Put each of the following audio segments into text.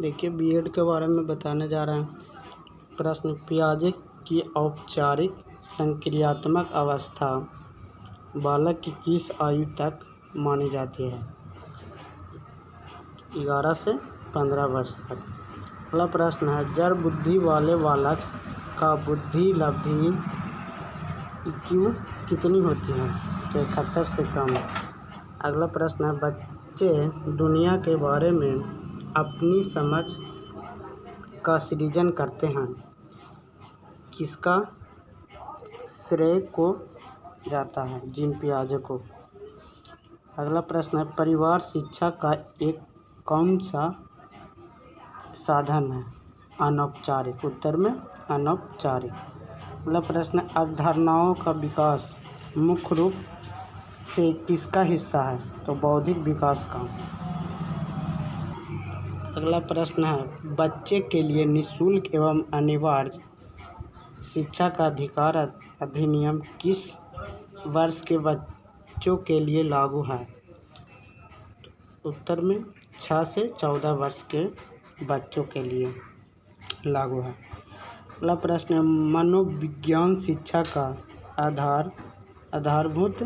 देखिए बीएड के बारे में बताने जा रहे हैं। प्रश्न, पियाजे की औपचारिक संक्रियात्मक अवस्था बालक की किस आयु तक मानी जाती है? 11 से 15 वर्ष तक। अगला प्रश्न है, जड़ बुद्धि वाले बालक का बुद्धि लब्धि IQ कितनी होती है? तो 71 से कम। अगला प्रश्न है, बच्चे दुनिया के बारे में अपनी समझ का सृजन करते हैं, किसका श्रेय को जाता है? जीन पियाजे को। अगला प्रश्न है, परिवार शिक्षा का एक कौन सा साधन है? अनौपचारिक। उत्तर में अनौपचारिक। अगला प्रश्न, अवधारणाओं का विकास मुख्य रूप से किसका हिस्सा है? तो बौद्धिक विकास का। अगला प्रश्न है, बच्चे के लिए निःशुल्क एवं अनिवार्य शिक्षा का अधिकार अधिनियम किस वर्ष के बच्चों के लिए लागू है? उत्तर में 6 से 14 वर्ष के बच्चों के लिए लागू है। अगला प्रश्न है, मनोविज्ञान शिक्षा का आधारभूत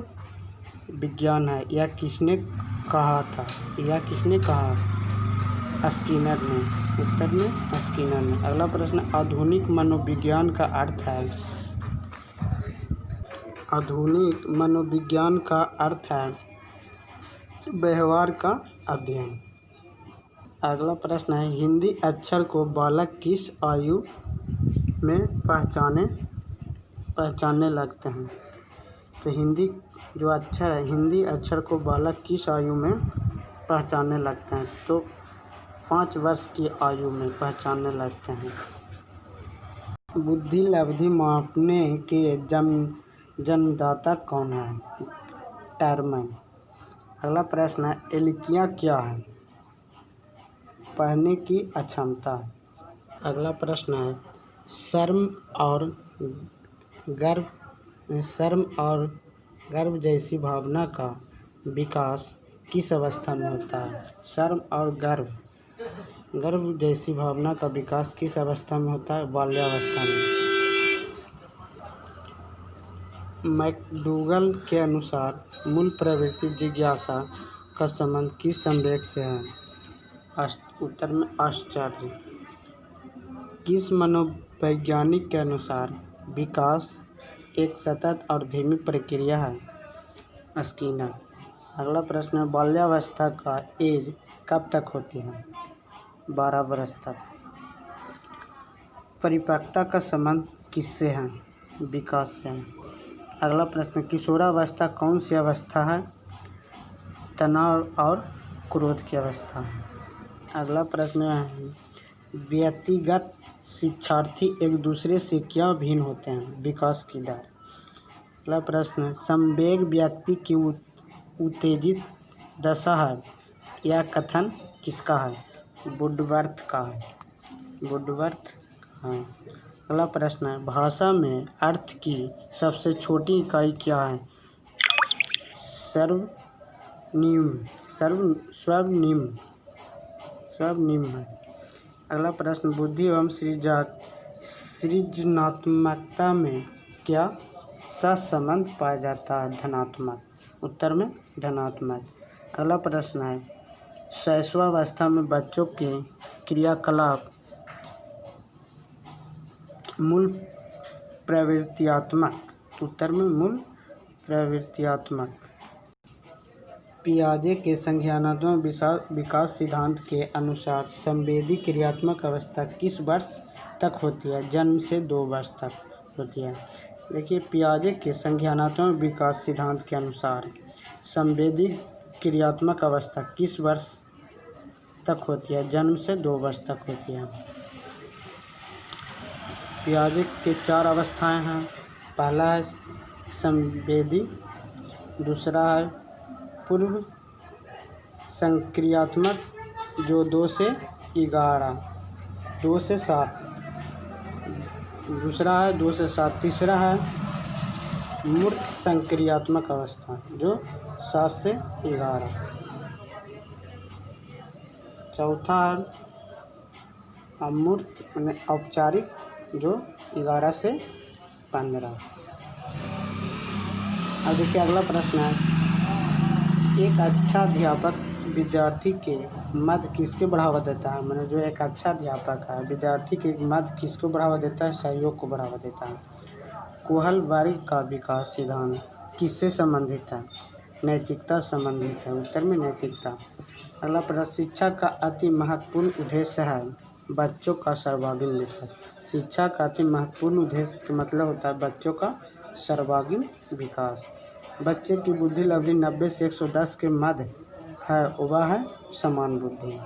विज्ञान है, यह किसने कहा था? यह किसने कहा? स्किनर ने। उत्तर में स्किनर ने। अगला प्रश्न, आधुनिक मनोविज्ञान का अर्थ है? आधुनिक मनोविज्ञान का अर्थ है व्यवहार का अध्ययन। अगला प्रश्न है, हिंदी अक्षर को बालक किस आयु में पहचानने लगते हैं? तो हिंदी जो अक्षर है, हिंदी अक्षर को बालक किस आयु में पहचानने लगते हैं? तो 5 वर्ष की आयु में पहचानने लगते हैं। बुद्धि लब्धि मापने के जन्मदाता कौन है? टरमैन। अगला प्रश्न है, एलिकिया क्या है? पढ़ने की अक्षमता। अगला प्रश्न है, शर्म और गर्व जैसी भावना का विकास किस अवस्था में होता है? शर्म और गर्व जैसी भावना का विकास किस अवस्था में होता है? बाल्यावस्था में। मैकडूगल के अनुसार मूल प्रवृत्ति जिज्ञासा का संबंध किस संवेग से है? उत्तर में आश्चर्य। किस मनोवैज्ञानिक के अनुसार विकास एक सतत और धीमी प्रक्रिया है? स्किनर। अगला प्रश्न है, बाल्यावस्था का एज कब तक होती है? 12 वर्ष तक। परिपक्वता का संबंध किससे है? विकास से है। अगला प्रश्न, किशोरावस्था कौन सी अवस्था है? तनाव और क्रोध की अवस्था है। अगला प्रश्न है, व्यक्तिगत शिक्षार्थी एक दूसरे से क्या भिन्न होते हैं? विकास की दर। अगला प्रश्न है, संवेग व्यक्ति की उत्तेजित दशा है, यह कथन किसका है? वुडवर्थ का है। वुडवर्थ का है। अगला प्रश्न है, भाषा में अर्थ की सबसे छोटी इकाई क्या है? स्वनिम है। अगला प्रश्न, बुद्धि एवं सृजनात्मकता में क्या सहसंबंध पाया जाता है? धनात्मक। उत्तर में धनात्मक। अगला प्रश्न है, शैशवावस्था में बच्चों के क्रियाकलाप मूल प्रवृत्तियात्मक। उत्तर में मूल प्रवृत्तियात्मक। पियाजे के संज्ञानात्मक विकास सिद्धांत के अनुसार संवेदी क्रियात्मक अवस्था किस वर्ष तक होती है? जन्म से 2 वर्ष तक होती है। देखिए, पियाजे के संज्ञानात्मक विकास सिद्धांत के अनुसार संवेदी क्रियात्मक अवस्था किस वर्ष तक होती है? जन्म से 2 वर्ष तक होती है। पियाजे के 4 अवस्थाएं हैं। पहला है संवेदी, दूसरा है पूर्व संक्रियात्मक जो 2 से 7, दूसरा है 2 से 7, तीसरा है मूर्त संक्रियात्मक अवस्था जो 7 से 11, चौथा है अमूर्त यानी औपचारिक जो 11 से 15। अब देखिए अगला प्रश्न है, एक अच्छा अध्यापक विद्यार्थी के मध्य किसके बढ़ावा देता है? मैंने जो एक अच्छा अध्यापक है विद्यार्थी के मध्य किसको बढ़ावा देता है? सहयोग को बढ़ावा देता है। कोहलबर्ग का विकास सिद्धांत किससे संबंधित है? नैतिकता संबंधित है। उत्तर में नैतिकता। अगला प्रश्न, शिक्षा का अति महत्वपूर्ण उद्देश्य है बच्चों का सर्वांगीण विकास। शिक्षा का अति महत्वपूर्ण उद्देश्य का मतलब होता है बच्चों का सर्वांगीण विकास। बच्चे की बुद्धि लब्धि 90 से 110 के मध्य है, वह है समान बुद्धि।